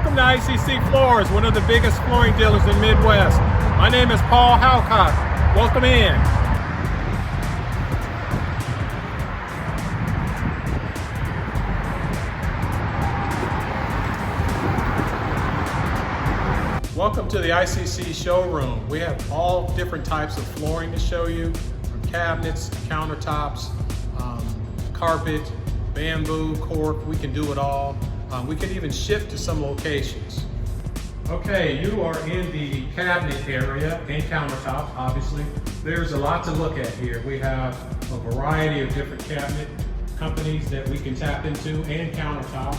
Welcome to ICC Floors, one of the biggest flooring dealers in the Midwest. My name is Paul Howcott. Welcome in. Welcome to the ICC showroom. We have all different types of flooring to show you, from cabinets to countertops, carpet, bamboo, cork. We can do it all. We can even ship to some locations. Okay, you are in the cabinet area and countertop, obviously. There's a lot to look at here. We have a variety of different cabinet companies that we can tap into, and countertops.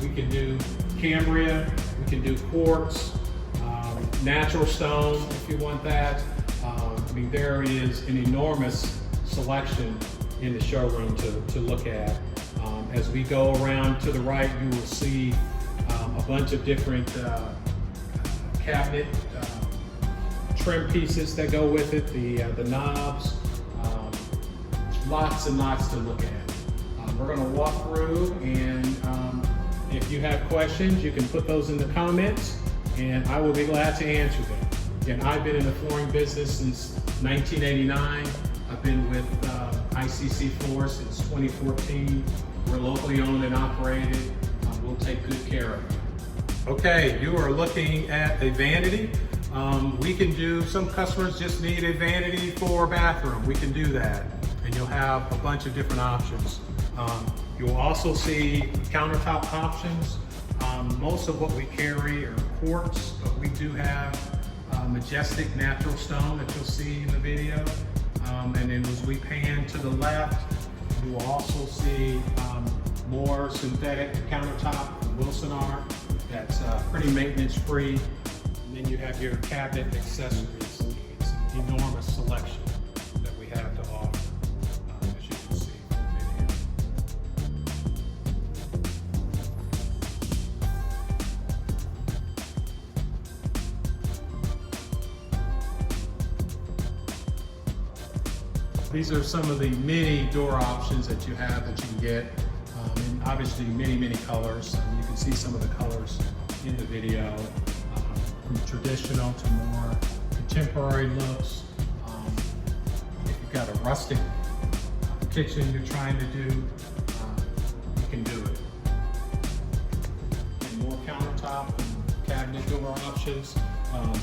We can do Cambria, we can do quartz, natural stone if you want that. I mean, there is an enormous selection in the showroom to look at. As we go around to the right, you will see a bunch of different cabinet trim pieces that go with it, the knobs, lots and lots to look at. We're going to walk through, and if you have questions, you can put those in the comments, and I will be glad to answer them. Again, I've been in the flooring business since 1989. I've been with ICC Floors since 2014. We're locally owned and operated. We'll take good care of you. Okay, you are looking at a vanity. We can do, some customers just need a vanity for a bathroom. We can do that, and you'll have a bunch of different options. You'll also see countertop options. Most of what we carry are quartz, but we do have majestic natural stone that you'll see in the video. And then as we pan to the left, you will also see more synthetic countertop from Wilson Art. That's pretty maintenance free. And then you have your cabinet accessories. It's an enormous selection that we have to offer, as you can see in the video. These are some of the many door options that you have that you can get. And obviously many colors. You can see some of the colors in the video, from traditional to more contemporary looks. If you've got a rustic kitchen you're trying to do, you can do it. And more countertop and cabinet door options.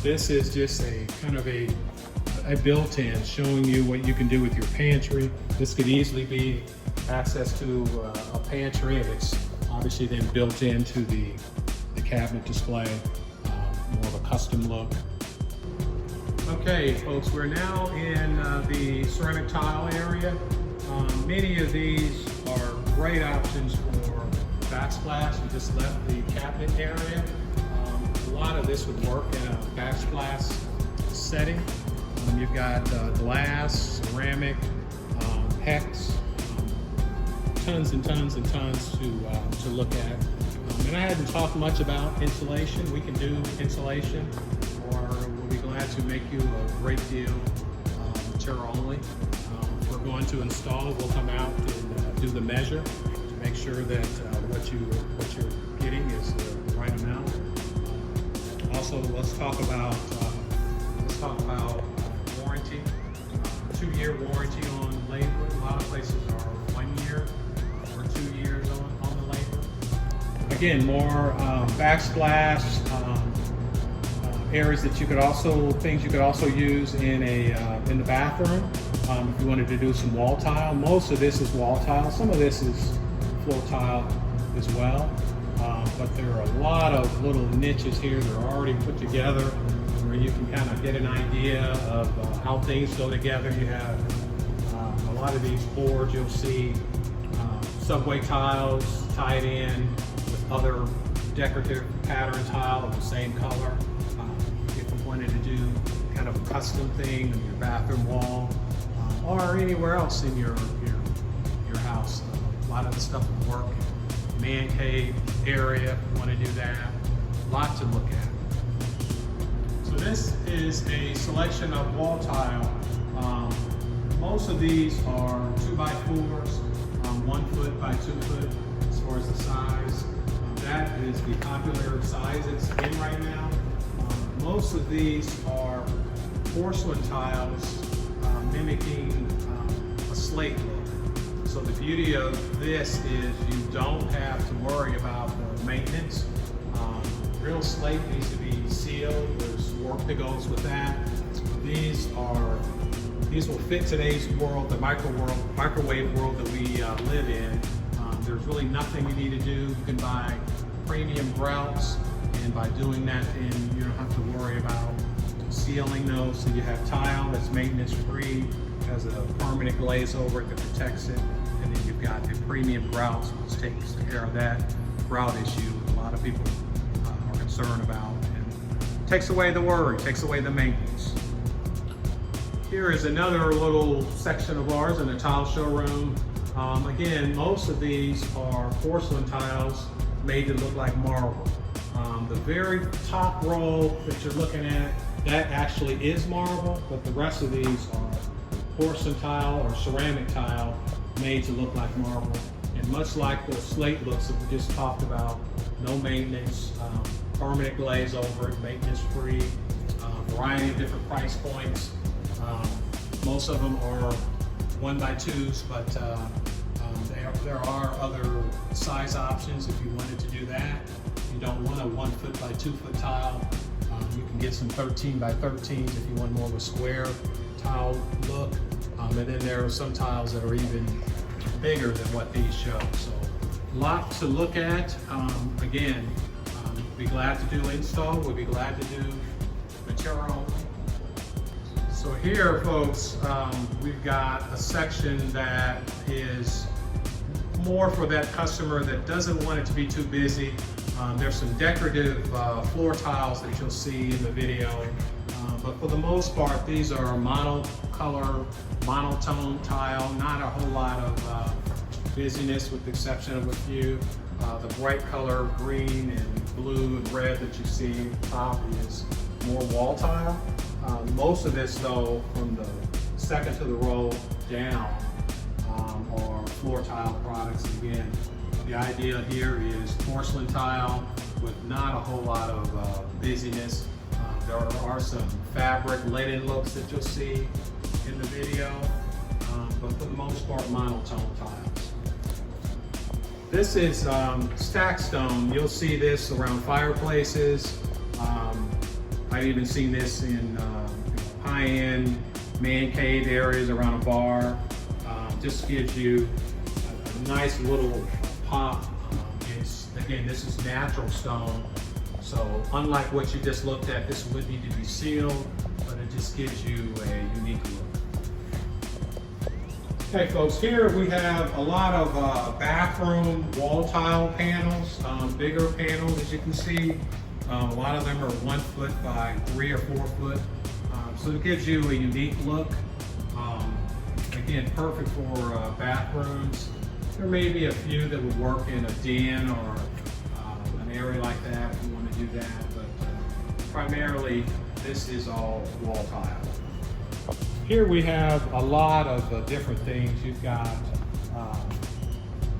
This is just a kind of a built-in showing you what you can do with your pantry. This could easily be access to a pantry, and it's obviously then built into the cabinet display, more of a custom look. Okay folks, we're now in the ceramic tile area. Many of these are great options for backsplash. You just left the cabinet area. A lot of this would work in a backsplash setting. You've got glass, ceramic, PEX, tons and tons and tons to look at. And I hadn't talked much about insulation. We can do insulation, or we'll be glad to make you a great deal material only. If we're going to install, we'll come out and do the measure to make sure that what you're getting is the right amount. Also, let's talk about warranty. 2-year warranty on labor. A lot of places are 1 year or 2 years on the labor. Again, more backsplash areas that you could also, things you could also use in the bathroom. If you wanted to do some wall tile, most of this is wall tile. Some of this is floor tile as well. But there are a lot of little niches here that are already put together, where you can kind of get an idea of how things go together. You have a lot of these boards, you'll see subway tiles tied in with other decorative pattern tile of the same color. If you wanted to do kind of a custom thing on your bathroom wall, or anywhere else in your house, a lot of the stuff will work. Man cave area, if you want to do that. A lot to look at. So this is a selection of wall tile. Most of these are 2x4s, 1 foot by 2 foot as far as the size. that is the popular size it's in right now. Most of these are porcelain tiles mimicking a slate look. So the beauty of this is you don't have to worry about the maintenance. Real slate needs to be sealed. There's work that goes with that. These will fit today's world, the microwave world that we live in. There's really nothing you need to do. You can buy premium grouts, and by doing that, then you don't have to worry about sealing those. So you have tile that's maintenance free, has a permanent glaze over it that protects it, and then you've got the premium grouts, which takes care of that grout issue a lot of people are concerned about, and takes away the worry, takes away the maintenance. Here is another little section of ours in the tile showroom. Again, most of these are porcelain tiles made to look like marble. The very top row that you're looking at, that actually is marble, but the rest of these are porcelain tile or ceramic tile made to look like marble. And much like the slate looks that we just talked about, no maintenance, permanent glaze over it, maintenance free, variety of different price points. Most of them are 1x2s, but there are other size options if you wanted to do that. If you don't want a 1 foot by 2 foot tile, you can get some 13x13s if you want more of a square tile look. And then there are some tiles that are even bigger than what these show. So a lot to look at. Again, we'd be glad to do install. We'd be glad to do material only. So here, folks, we've got a section that is more for that customer that doesn't want it to be too busy. There's some decorative floor tiles that you'll see in the video, but for the most part, these are monocolor, monotone tile, not a whole lot of busyness with the exception of a few. The bright color green and blue and red that you see at the top is more wall tile. Most of this, though, from the second to the row down, are floor tile products. Again, the idea here is porcelain tile with not a whole lot of busyness. There are some fabric linen looks that you'll see in the video, but for the most part, monotone tiles. This is stack stone. You'll see this around fireplaces. I've even seen this in high-end man cave areas around a bar. Just gives you a nice little pop. Again, this is natural stone, so unlike what you just looked at, this would need to be sealed, but it just gives you a unique look. Okay, folks, here we have a lot of bathroom wall tile panels, bigger panels, as you can see. A lot of them are 1 foot by 3 or 4 foot, so it gives you a unique look. Again, perfect for bathrooms. There may be a few that would work in a den or an area like that if you want to do that, but primarily this is all wall tile. Here we have a lot of different things. You've got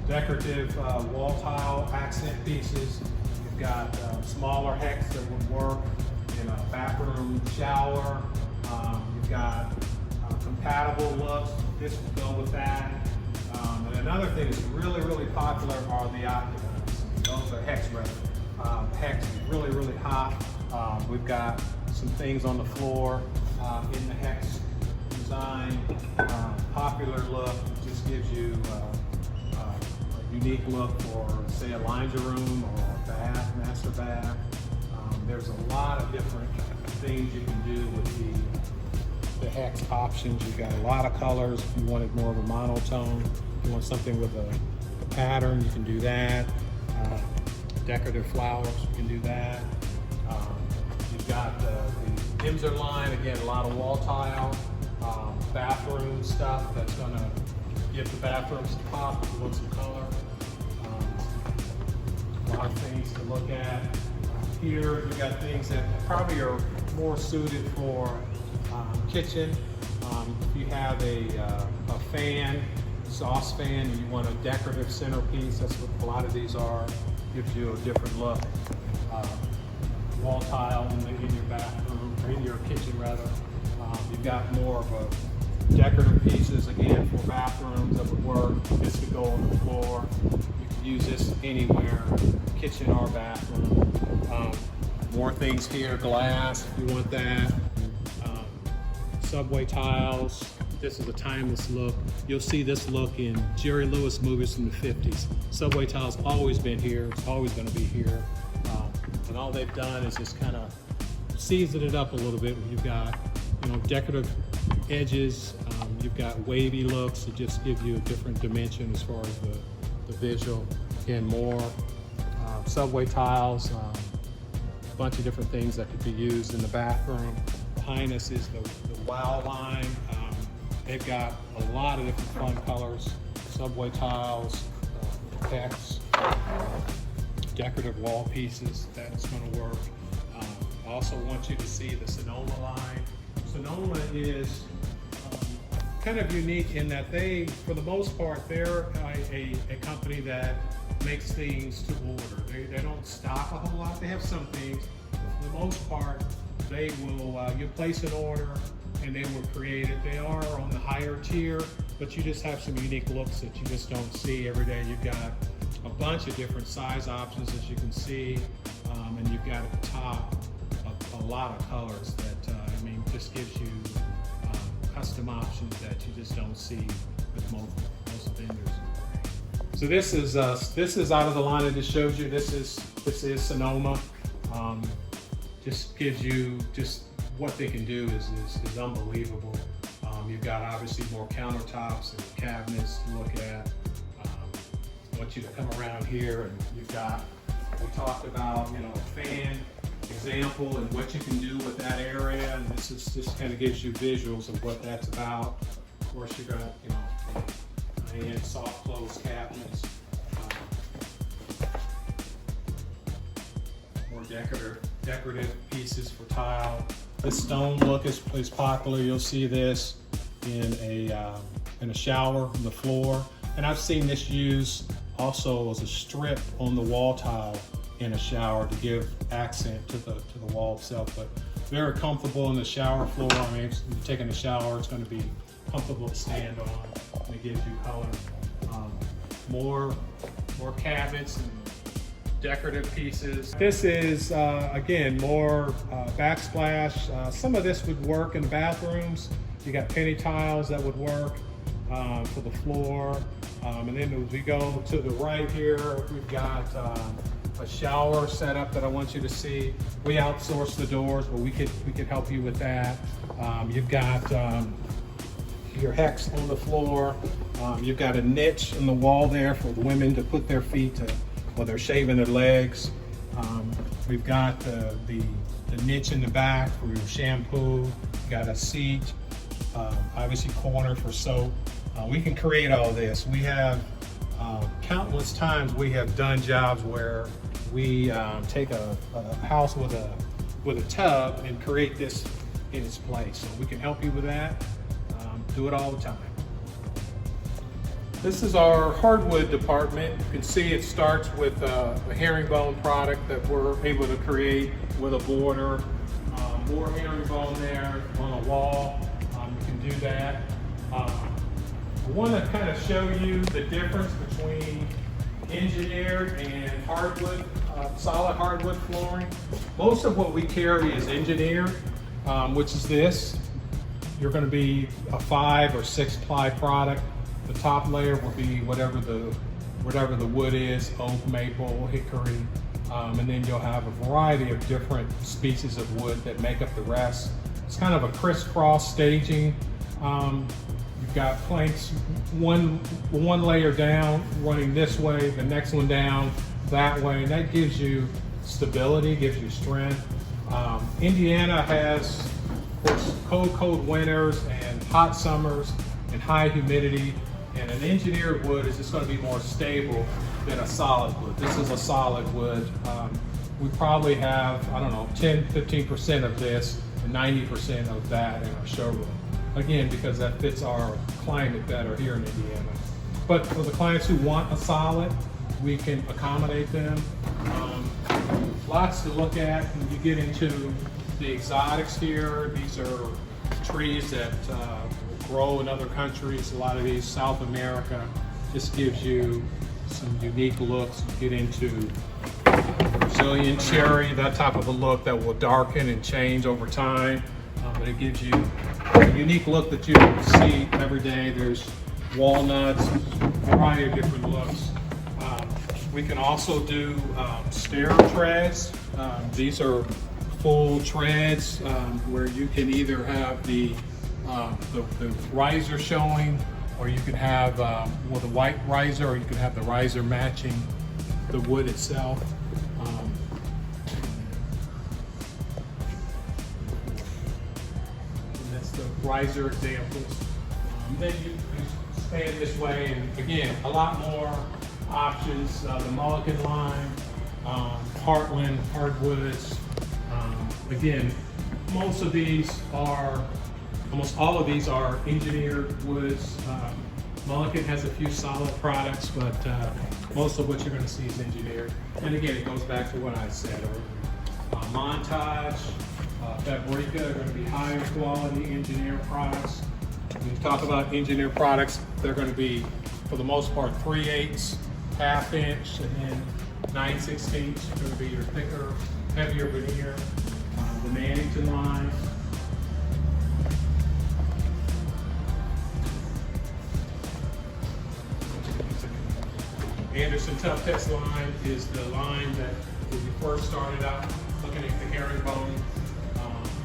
decorative wall tile accent pieces. You've got smaller hex that would work in a bathroom shower. You've got compatible looks. This would go with that. And another thing that's really popular are the octagons. Those are hex resin. Hex is really hot. We've got some things on the floor in the hex design. Popular look, just gives you a unique look for, say, a laundry room or a bath, master bath. There's a lot of different things you can do with the hex options. You've got a lot of colors. If you wanted more of a monotone, if you want something with a pattern, you can do that. Decorative flowers, you can do that. You've got the Imser line, again, a lot of wall tile, bathroom stuff that's gonna give the bathrooms some pop if you want some color. A lot of things to look at. Here, you've got things that probably are more suited for kitchen. If you have a fan, sauce fan, and you want a decorative centerpiece, that's what a lot of these are. gives you a different look. Wall tile in your bathroom, or in your kitchen rather. You've got more of a decorative pieces again for bathrooms that would work. This could go on the floor. You can use this anywhere, kitchen or bathroom. More things here, glass if you want that. Subway tiles. This is a timeless look. You'll see this look in Jerry Lewis movies from the 50s. Subway tiles always been here. It's always going to be here. And all they've done is just kind of season it up a little bit. You've got, decorative edges. You've got wavy looks to just give you a different dimension as far as the visual. Again, more subway tiles. A bunch of different things that could be used in the bathroom. Behind us is the Wow line. They've got a lot of different fun colors. Subway tiles, text, decorative wall pieces. That's going to work. I also want you to see the Sonoma line. Sonoma is kind of unique in that they, for the most part, they're a company that makes things to order. They don't stock a whole lot. They have some things, but for the most part, they will, you place an order and they will create it. They are on the higher tier, but you just have some unique looks that you just don't see every day. You've got a bunch of different size options as you can see, and you've got at the top a lot of colors that, just gives you custom options that you just don't see with most vendors. So this is out of the line I just showed you. This is Sonoma. Just gives you just what they can do is unbelievable. You've got obviously more countertops and cabinets to look at. I want you to come around here and you've got, we talked about, a fan example and what you can do with that area. And this kind of gives you visuals of what that's about. Of course, you got, high-end soft close cabinets. More decorative pieces for tile. This stone look is popular. You'll see this in a shower on the floor, and I've seen this used also as a strip on the wall tile in a shower to give accent to the wall itself. But very comfortable in the shower floor. If you're taking a shower, it's going to be comfortable to stand on, and it gives you color. More cabinets and decorative pieces. This is, again, more backsplash. Some of this would work in the bathrooms. You got penny tiles that would work for the floor. And then as we go to the right here, we've got a shower setup that I want you to see. We outsource the doors, but we could help you with that. You've got your hex on the floor. You've got a niche in the wall there for the women to put their feet to, while they're shaving their legs. We've got the niche in the back for your shampoo. We've got a seat, obviously corner for soap. We can create all this. We have countless times we have done jobs where we take a house with a tub and create this in its place. So we can help you with that. Do it all the time. This is our hardwood department. You can see it starts with a herringbone product that we're able to create with a border. More herringbone there on a wall. You can do that. I want to kind of show you the difference between engineered and hardwood, solid hardwood flooring. Most of what we carry is engineered, which is this. You're going to be a 5 or 6 ply product. The top layer will be whatever the wood is, oak, maple, hickory, and then you'll have a variety of different species of wood that make up the rest. It's kind of a crisscross staging. You've got planks, one layer down, running this way, the next one down that way, and that gives you stability, gives you strength. Indiana has, of course, cold winters and hot summers and high humidity, and an engineered wood is just going to be more stable than a solid wood. This is a solid wood. We probably have, 10-15% of this and 90% of that in our showroom. Again, because that fits our climate better here in Indiana. But for the clients who want a solid, we can accommodate them. Lots to look at when you get into the exotics here. These are trees that grow in other countries. A lot of these, South America, just gives you some unique looks. You get into Brazilian cherry, that type of a look that will darken and change over time. But it gives you a unique look that you don't see every day. There's walnuts, a variety of different looks. We can also do stair treads. These are full treads where you can either have the riser showing, or you can have the white riser, or you can have the riser matching the wood itself. And that's the riser examples. Then you expand this way, and again, a lot more options. The Mulligan line, Heartland, Hardwoods. Again, almost all of these are engineered woods. Mulligan has a few solid products, but most of what you're going to see is engineered. And again, it goes back to what I said. Montage, Fabrica are going to be higher quality engineered products. When you talk about engineered products, they're going to be, for the most part, 3/8, ½ inch, and then 9/16 are going to be your thicker, heavier veneer. The Mannington line. Anderson Tough Test line is the line that when we first started out looking at the herringbone.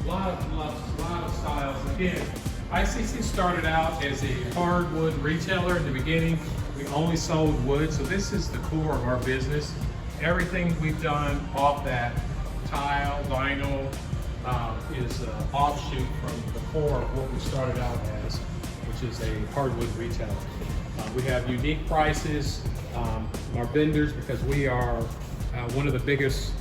A lot of styles. Again, ICC started out as a hardwood retailer in the beginning. We only sold wood, so this is the core of our business. Everything we've done off that, tile, vinyl, is an offshoot from the core of what we started out as, which is a hardwood retailer. We have unique prices. Our vendors, because we are one of the biggest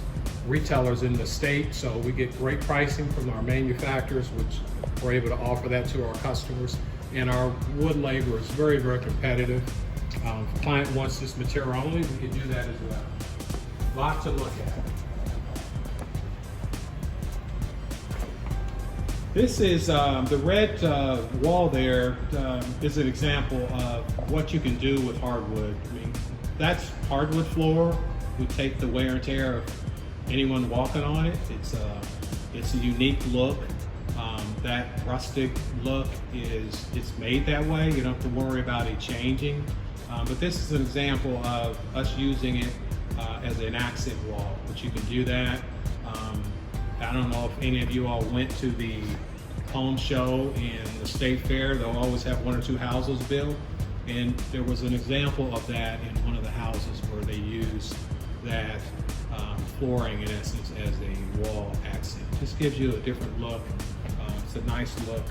retailers in the state, so we get great pricing from our manufacturers, which we're able to offer that to our customers. And our wood labor is very, very competitive. If a client wants this material only, we can do that as well. Lot to look at. This is the red wall there is an example of what you can do with hardwood. I mean, that's hardwood floor. We take the wear and tear of anyone walking on it. It's a unique look. That rustic look it's made that way. You don't have to worry about it changing. But this is an example of us using it as an accent wall, but you can do that. I don't know if any of you all went to the home show in the state fair. They'll always have 1 or 2 houses built, and there was an example of that in one of the houses where they used that flooring in essence as a wall accent. Just gives you a different look. It's a nice look.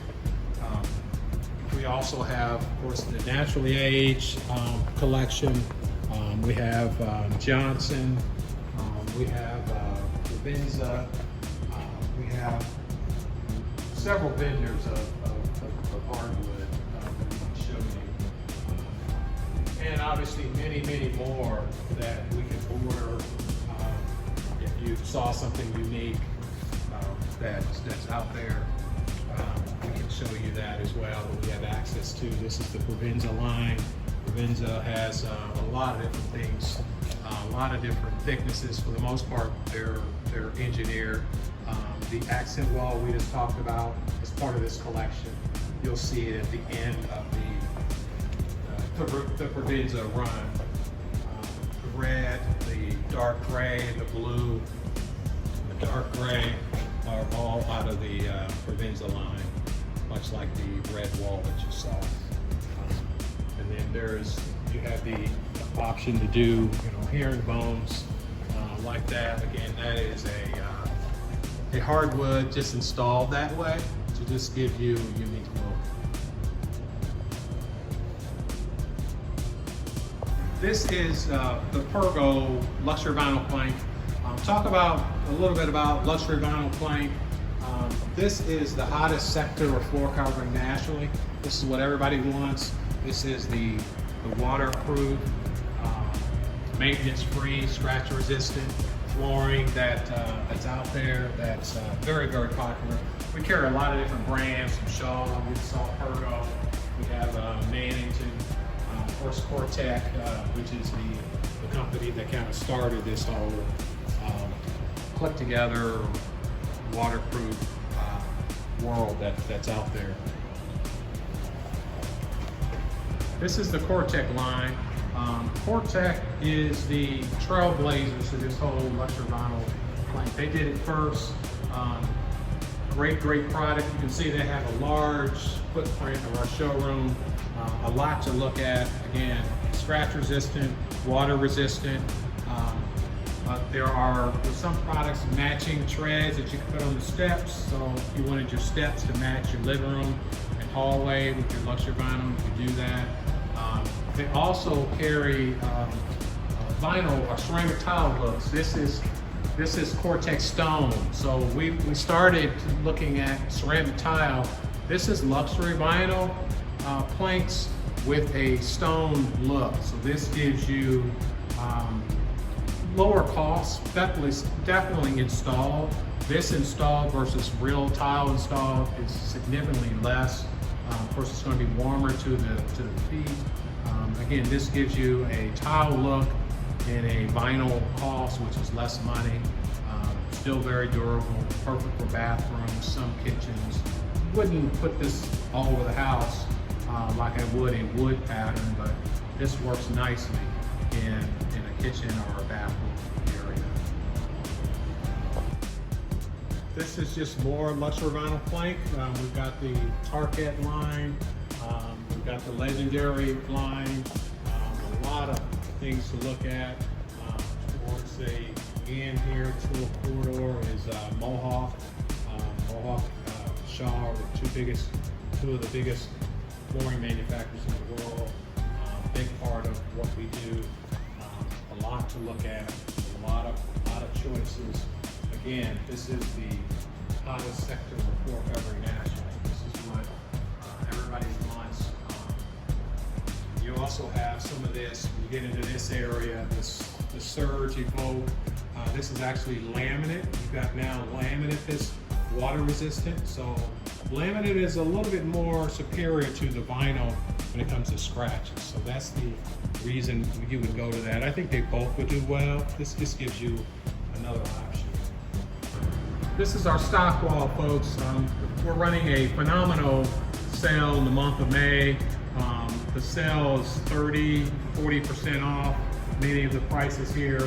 We also have, of course, the naturally aged collection. We have Johnson. We have Provenza. We have several vendors of hardwood that we can show you. And obviously many, many more that we can order. If you saw something unique that's out there, we can show you that as well, that we have access to. This is the Provenza line. Provenza has a lot of different things, a lot of different thicknesses. For the most part, they're engineered. The accent wall we just talked about is part of this collection. You'll see it at the end of the Provenza run. The red, the dark gray, the blue, the dark gray are all out of the Provenza line, much like the red wall that you saw. And then you have the option to do, herringbones like that. Again, that is a hardwood just installed that way to just give you a unique look. This is the Pergo luxury vinyl plank. Talk about a little bit about luxury vinyl plank. This is the hottest sector of floor covering nationally. This is what everybody wants. This is the waterproof maintenance-free, scratch-resistant flooring that's out there that's very, very popular. We carry a lot of different brands from Shaw, we saw Pergo, we have Mannington, of course Cortec, which is the company that kind of started this whole click-together, waterproof world that's out there. This is the Cortec line. Cortec is the trailblazers to this whole luxury vinyl plank. They did it first. Great product. You can see they have a large footprint of our showroom. A lot to look at. Again, scratch resistant, water resistant. There are, with some products, matching treads that you can put on the steps. So if you wanted your steps to match your living room and hallway with your luxury vinyl, you can do that. They also carry vinyl or ceramic tile looks. This is Cortec stone. So we started looking at ceramic tile. This is luxury vinyl planks with a stone look. So this gives you lower costs, definitely installed. This installed versus real tile installed is significantly less. Of course, it's going to be warmer to the feet. Again, this gives you a tile look and a vinyl cost, which is less money. Still very durable, perfect for bathrooms, some kitchens. Wouldn't put this all over the house like I would a wood pattern, but this works nicely in a kitchen or a bathroom area. This is just more luxury vinyl plank. We've got the Howcott line. We've got the Legendary line. A lot of things to look at. Towards the end here, tool corridor is Mohawk. Mohawk, Shaw are two of the biggest flooring manufacturers in the world. Big part of what we do. A lot to look at. A lot of choices. Again, this is the hottest sector of floor covering nationally. This is what everybody wants. You also have some of this, when you get into this area, the Surge Evoke. This is actually laminate. You've got now laminate that's water resistant. So laminate is a little bit more superior to the vinyl when it comes to scratches. So that's the reason you would go to that. I think they both would do well. This just gives you another option. This is our stock wall, folks. We're running a phenomenal sale in the month of May. The sale is 40% off many of the prices here.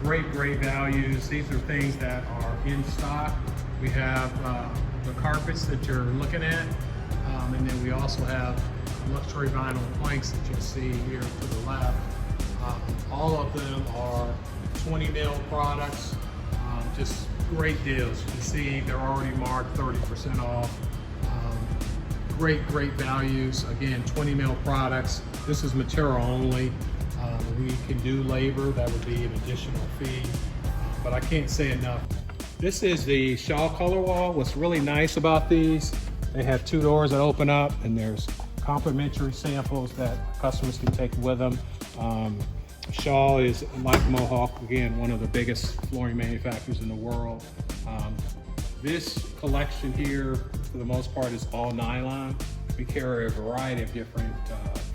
Great values. These are things that are in stock. We have the carpets that you're looking at, and then we also have luxury vinyl planks that you'll see here to the left. All of them are 20 mil products. Just great deals. You can see they're already marked 30% off. Great values. Again, 20 mil products. This is material only. We can do labor. That would be an additional fee, but I can't say enough. This is the Shaw color wall. What's really nice about these, they have two doors that open up, and there's complimentary samples that customers can take with them. Shaw is, like Mohawk, again, one of the biggest flooring manufacturers in the world. This collection here, for the most part, is all nylon. We carry a variety of different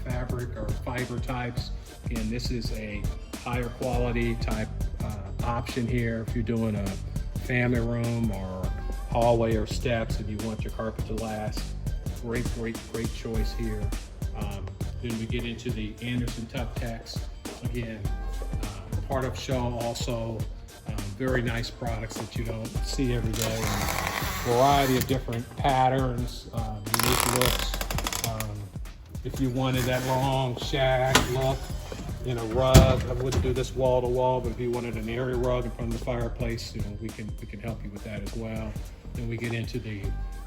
fabric or fiber types. Again, this is a higher quality type option here if you're doing a family room or hallway or steps and you want your carpet to last. Great choice here. Then we get into the Anderson Tough Tex. Again, part of Shaw also. Very nice products that you don't see every day. Variety of different patterns, unique looks. If you wanted that long shag look in a rug, I wouldn't do this wall to wall, but if you wanted an area rug in front of the fireplace, we can help you with that as well. Then we get into the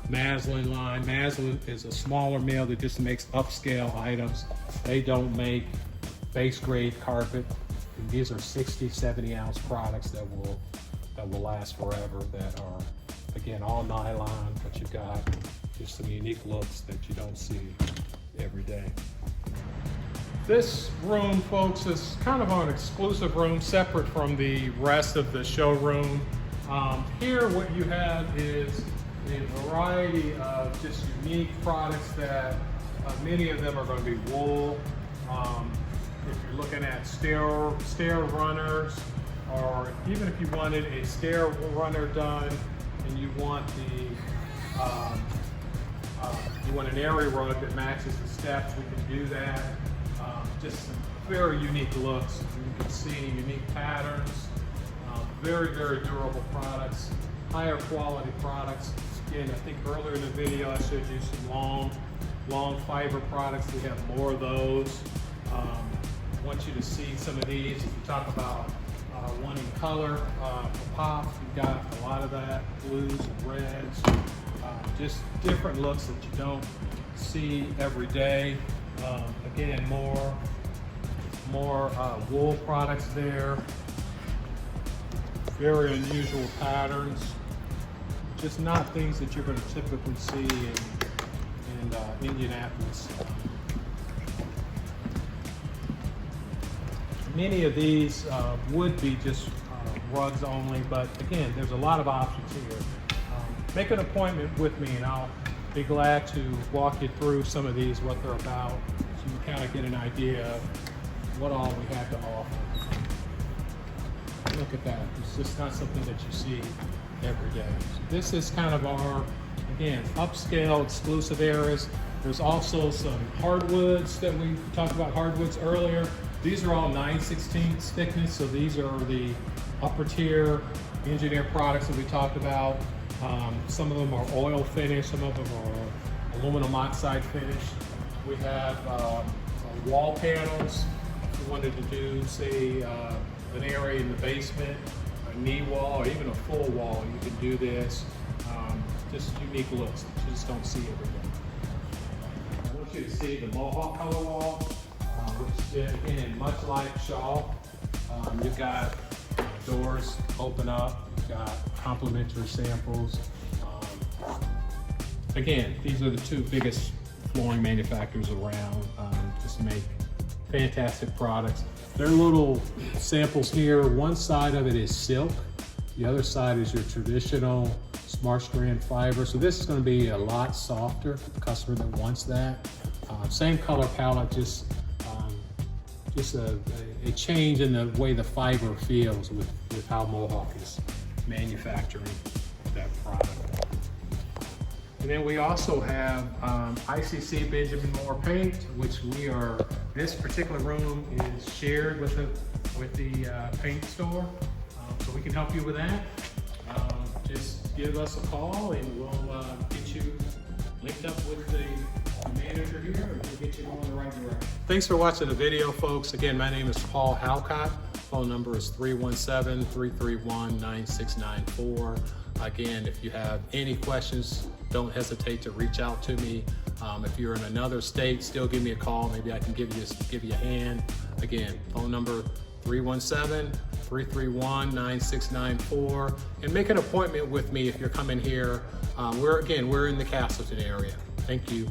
Maslin line. Maslin is a smaller mill that just makes upscale items. They don't make base grade carpet. And these are 60, 70 ounce products that will last forever, that are, again, all nylon, but you've got just some unique looks that you don't see every day. This room, folks, is kind of an exclusive room separate from the rest of the showroom. Here what you have is a variety of just unique products that many of them are going to be wool. If you're looking at stair runners, or even if you wanted a stair runner done and you want you want an area rug that matches the steps, we can do that. Just some very unique looks. You can see unique patterns, very, very durable products, higher quality products. Again, I think earlier in the video I showed you some long fiber products. We have more of those. I want you to see some of these. If you talk about wanting color for pop, you've got a lot of that, blues and reds, just different looks that you don't see every day. Again, more wool products there. Very unusual patterns. Just not things that you're going to typically see in Indianapolis. Many of these would be just rugs only, but again, there's a lot of options here. Make an appointment with me and I'll be glad to walk you through some of these, what they're about, so you kind of get an idea of what all we have to offer. Look at that. It's just not something that you see every day. So this is kind of our, again, upscale exclusive areas. There's also some hardwoods that we talked about, hardwoods earlier. These are all 9/16 thickness, so these are the upper tier engineered products that we talked about. Some of them are oil finish, some of them are aluminum oxide finish. We have wall panels. If you wanted to do, say, an area in the basement, a knee wall, or even a full wall, you can do this. Just unique looks that you just don't see every day. I want you to see the Mohawk color wall, which again, much like Shaw, you've got doors open up, you've got complimentary samples. Again, these are the two biggest flooring manufacturers around, just make fantastic products. There are little samples here. One side of it is silk, the other side is your traditional smart strand fiber. So this is going to be a lot softer for the customer that wants that. Same color palette, just a change in the way the fiber feels with how Mohawk is manufacturing that product. And then we also have ICC Benjamin Moore paint, which this particular room is shared with the paint store. So we can help you with that. Just give us a call and we'll get you linked up with the manager here and we'll get you going in the right direction. Thanks for watching the video, folks. Again, my name is Paul Howcott. Phone number is 317-331-9694. Again, if you have any questions, don't hesitate to reach out to me. If you're in another state, still give me a call. Maybe I can give you a hand. Again, phone number 317-331-9694, and make an appointment with me if you're coming here. We're in the Castleton area. Thank you.